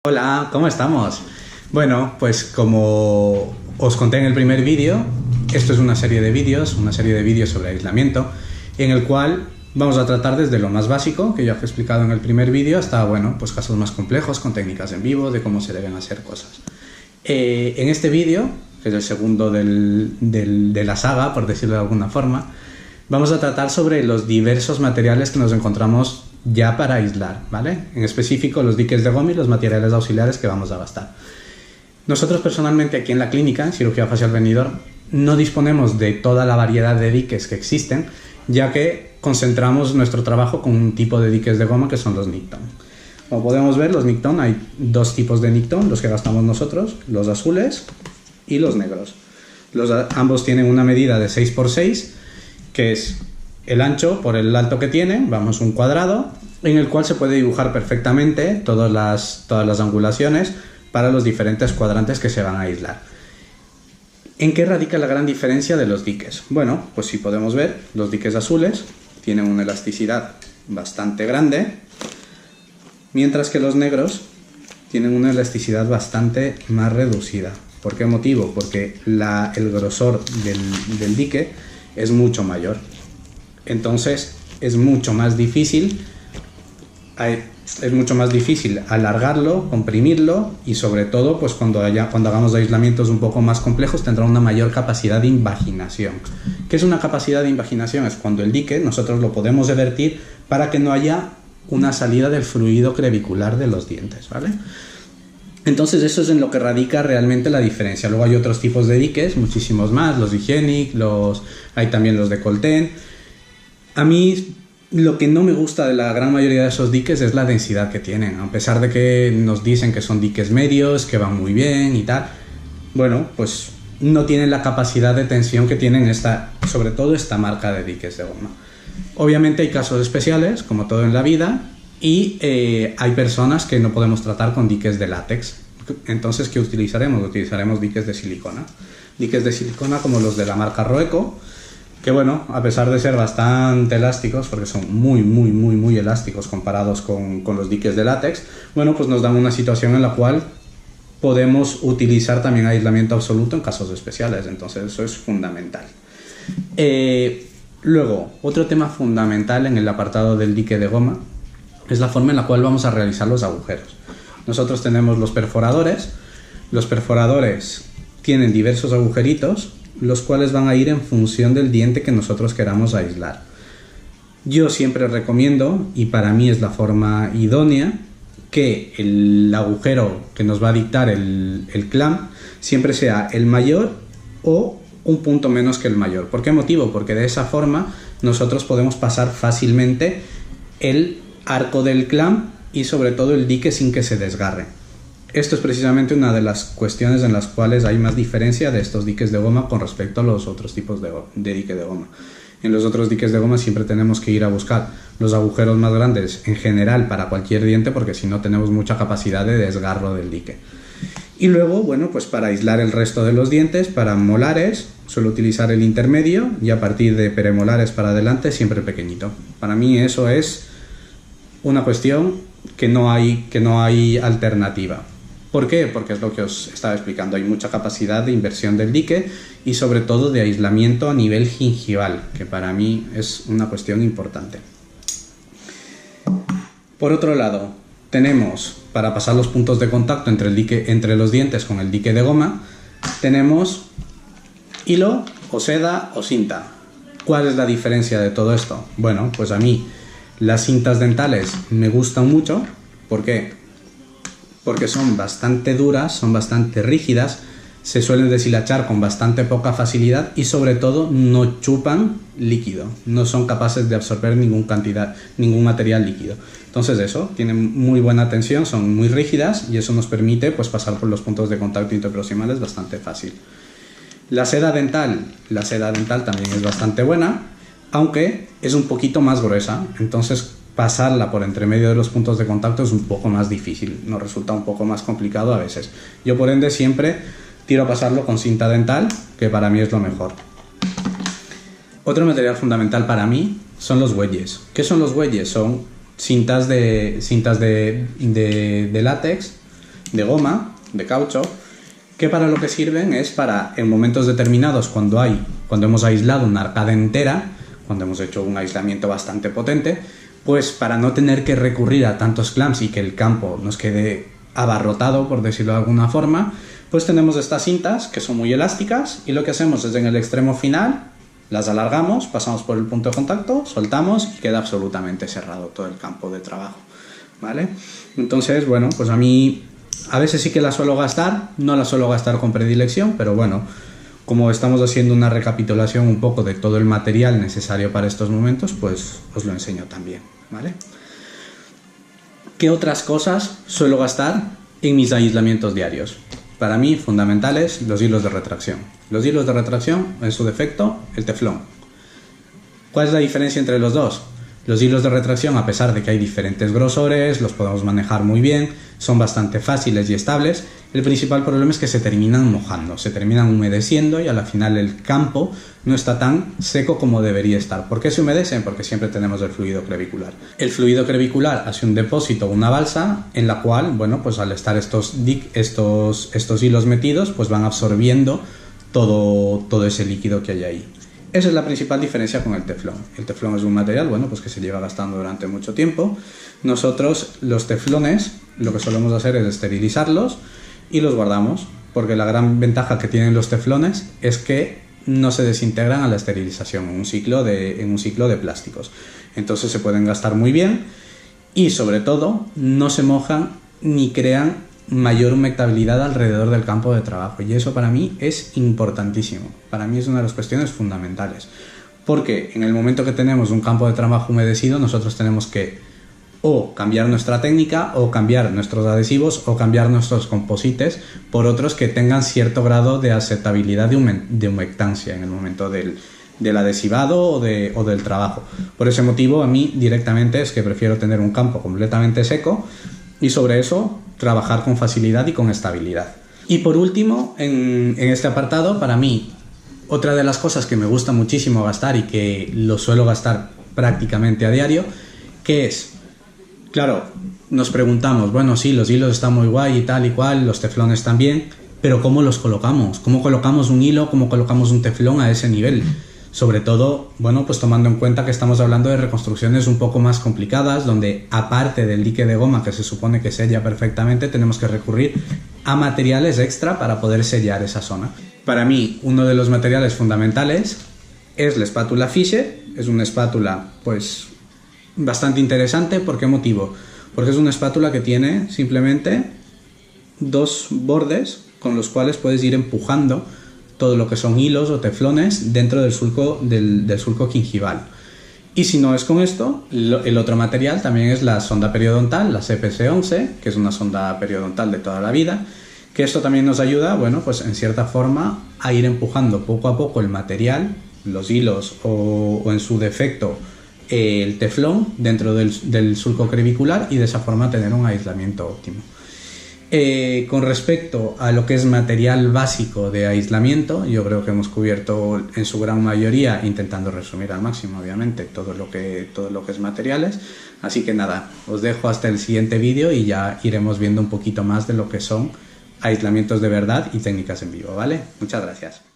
Hola, ¿cómo estamos? Bueno, pues como os conté en el primer vídeo, esto es una serie de vídeos sobre aislamiento, en el cual vamos a tratar desde lo más básico, que ya os he explicado en el primer vídeo, hasta, bueno, pues casos más complejos, con técnicas en vivo, de cómo se deben hacer cosas. En este vídeo, que es el segundo de la saga, por decirlo de alguna forma, vamos a tratar sobre los diversos materiales que nos encontramos ya para aislar, ¿vale? En específico los diques de goma y los materiales auxiliares que vamos a gastar. Nosotros personalmente aquí en la clínica, en cirugía facial venidor, no disponemos de toda la variedad de diques que existen, ya que concentramos nuestro trabajo con un tipo de diques de goma que son los Nicton. Como podemos ver, los Nicton, hay dos tipos de Nicton, los que gastamos nosotros, los azules y los negros. Ambos tienen una medida de 6×6, que es el ancho por el alto que tiene, vamos, un cuadrado, en el cual se puede dibujar perfectamente todas las angulaciones para los diferentes cuadrantes que se van a aislar. ¿En qué radica la gran diferencia de los diques? Bueno, pues si podemos ver, los diques azules tienen una elasticidad bastante grande, mientras que los negros tienen una elasticidad bastante más reducida. ¿Por qué motivo? Porque el grosor del dique es mucho mayor. Entonces es mucho más difícil alargarlo, comprimirlo, y sobre todo pues cuando hagamos aislamientos un poco más complejos tendrá una mayor capacidad de invaginación. ¿Qué es una capacidad de invaginación? Es cuando el dique nosotros lo podemos revertir para que no haya una salida del fluido crevicular de los dientes, ¿vale? Entonces eso es en lo que radica realmente la diferencia. Luego hay otros tipos de diques, muchísimos más, los de Hygienic, hay también los de Colten. A mí lo que no me gusta de la gran mayoría de esos diques es la densidad que tienen, a pesar de que nos dicen que son diques medios, que van muy bien y tal. Bueno, pues no tienen la capacidad de tensión que tienen sobre todo esta marca de diques de goma. Obviamente hay casos especiales, como todo en la vida, y hay personas que no podemos tratar con diques de látex. Entonces, ¿qué utilizaremos? Utilizaremos diques de silicona. Diques de silicona como los de la marca Roeco, que bueno, a pesar de ser bastante elásticos, porque son muy elásticos comparados con los diques de látex, bueno, pues nos dan una situación en la cual podemos utilizar también aislamiento absoluto en casos especiales. Entonces eso es fundamental. Luego, otro tema fundamental en el apartado del dique de goma es la forma en la cual vamos a realizar los agujeros. Nosotros tenemos los perforadores. Los perforadores tienen diversos agujeritos, los cuales van a ir en función del diente que nosotros queramos aislar. Yo siempre recomiendo, y para mí es la forma idónea, que el agujero que nos va a dictar el clamp siempre sea el mayor o un punto menos que el mayor. ¿Por qué motivo? Porque de esa forma nosotros podemos pasar fácilmente el arco del clamp y sobre todo el dique sin que se desgarre. Esto es precisamente una de las cuestiones en las cuales hay más diferencia de estos diques de goma con respecto a los otros tipos de dique de goma. En los otros diques de goma siempre tenemos que ir a buscar los agujeros más grandes en general para cualquier diente, porque si no tenemos mucha capacidad de desgarro del dique. Y luego, bueno, pues para aislar el resto de los dientes, para molares, suelo utilizar el intermedio, y a partir de premolares para adelante siempre pequeñito. Para mí eso es una cuestión que no hay alternativa. ¿Por qué? Porque es lo que os estaba explicando. Hay mucha capacidad de inversión del dique y sobre todo de aislamiento a nivel gingival, que para mí es una cuestión importante. Por otro lado, tenemos, para pasar los puntos de contacto entre los dientes con el dique de goma, tenemos hilo o seda o cinta. ¿Cuál es la diferencia de todo esto? Bueno, pues a mí las cintas dentales me gustan mucho. ¿Por qué? Porque son bastante duras, son bastante rígidas, se suelen deshilachar con bastante poca facilidad y sobre todo no chupan líquido, no son capaces de absorber ningún material líquido. Entonces eso, tienen muy buena tensión, son muy rígidas y eso nos permite pues pasar por los puntos de contacto interproximales bastante fácil. La seda dental también es bastante buena, aunque es un poquito más gruesa, entonces pasarla por entre medio de los puntos de contacto es un poco más difícil, nos resulta un poco más complicado a veces. Yo por ende siempre tiro a pasarlo con cinta dental, que para mí es lo mejor. Otro material fundamental para mí son los bueyes. ¿Qué son los bueyes? Son cintas de látex de goma, de caucho, que para lo que sirven es para, en momentos determinados, cuando hemos aislado una arcada entera, cuando hemos hecho un aislamiento bastante potente, pues para no tener que recurrir a tantos clamps y que el campo nos quede abarrotado, por decirlo de alguna forma, pues tenemos estas cintas que son muy elásticas y lo que hacemos es en el extremo final las alargamos, pasamos por el punto de contacto, soltamos y queda absolutamente cerrado todo el campo de trabajo, ¿vale? Entonces, bueno, pues a mí a veces sí que la suelo gastar, no la suelo gastar con predilección, pero bueno, como estamos haciendo una recapitulación un poco de todo el material necesario para estos momentos, pues os lo enseño también, ¿vale? ¿Qué otras cosas suelo gastar en mis aislamientos diarios? Para mí, fundamentales, los hilos de retracción. Los hilos de retracción, en su defecto, el teflón. ¿Cuál es la diferencia entre los dos? Los hilos de retracción, a pesar de que hay diferentes grosores, los podemos manejar muy bien, son bastante fáciles y estables. El principal problema es que se terminan mojando, se terminan humedeciendo y a la final el campo no está tan seco como debería estar. ¿Por qué se humedecen? Porque siempre tenemos el fluido crevicular. El fluido crevicular hace un depósito, una balsa, en la cual, bueno, pues al estar estos hilos metidos, pues van absorbiendo todo ese líquido que hay ahí. Esa es la principal diferencia con el teflón. El teflón es un material, bueno, pues que se lleva gastando durante mucho tiempo. Nosotros, los teflones, lo que solemos hacer es esterilizarlos y los guardamos, porque la gran ventaja que tienen los teflones es que no se desintegran a la esterilización en un ciclo de plásticos. Entonces se pueden gastar muy bien y, sobre todo, no se mojan ni crean mayor humectabilidad alrededor del campo de trabajo, y eso para mí es importantísimo. Para mí es una de las cuestiones fundamentales, porque en el momento que tenemos un campo de trabajo humedecido, nosotros tenemos que o cambiar nuestra técnica, o cambiar nuestros adhesivos, o cambiar nuestros composites por otros que tengan cierto grado de aceptabilidad de humectancia en el momento del adhesivado o del trabajo. Por ese motivo, a mí directamente es que prefiero tener un campo completamente seco y sobre eso trabajar con facilidad y con estabilidad. Y por último, en este apartado, para mí, otra de las cosas que me gusta muchísimo gastar y que lo suelo gastar prácticamente a diario, que es, claro, nos preguntamos, bueno, sí, los hilos están muy guay y tal y cual, los teflones también, pero ¿cómo los colocamos? ¿Cómo colocamos un hilo? ¿Cómo colocamos un teflón a ese nivel? Sobre todo, bueno, pues tomando en cuenta que estamos hablando de reconstrucciones un poco más complicadas, donde aparte del dique de goma que se supone que sella perfectamente, tenemos que recurrir a materiales extra para poder sellar esa zona. Para mí, uno de los materiales fundamentales es la espátula Fisher. Es una espátula, pues, bastante interesante. ¿Por qué motivo? Porque es una espátula que tiene simplemente dos bordes con los cuales puedes ir empujando todo lo que son hilos o teflones dentro del surco gingival. Y si no es con esto, el otro material también es la sonda periodontal, la CPC-11, que es una sonda periodontal de toda la vida, que esto también nos ayuda, bueno, pues en cierta forma a ir empujando poco a poco el material, los hilos o en su defecto el teflón dentro del surco crevicular, y de esa forma tener un aislamiento óptimo. Con respecto a lo que es material básico de aislamiento, yo creo que hemos cubierto en su gran mayoría, intentando resumir al máximo, obviamente, todo lo que es materiales. Así que nada, os dejo hasta el siguiente vídeo y ya iremos viendo un poquito más de lo que son aislamientos de verdad y técnicas en vivo, ¿vale? Muchas gracias.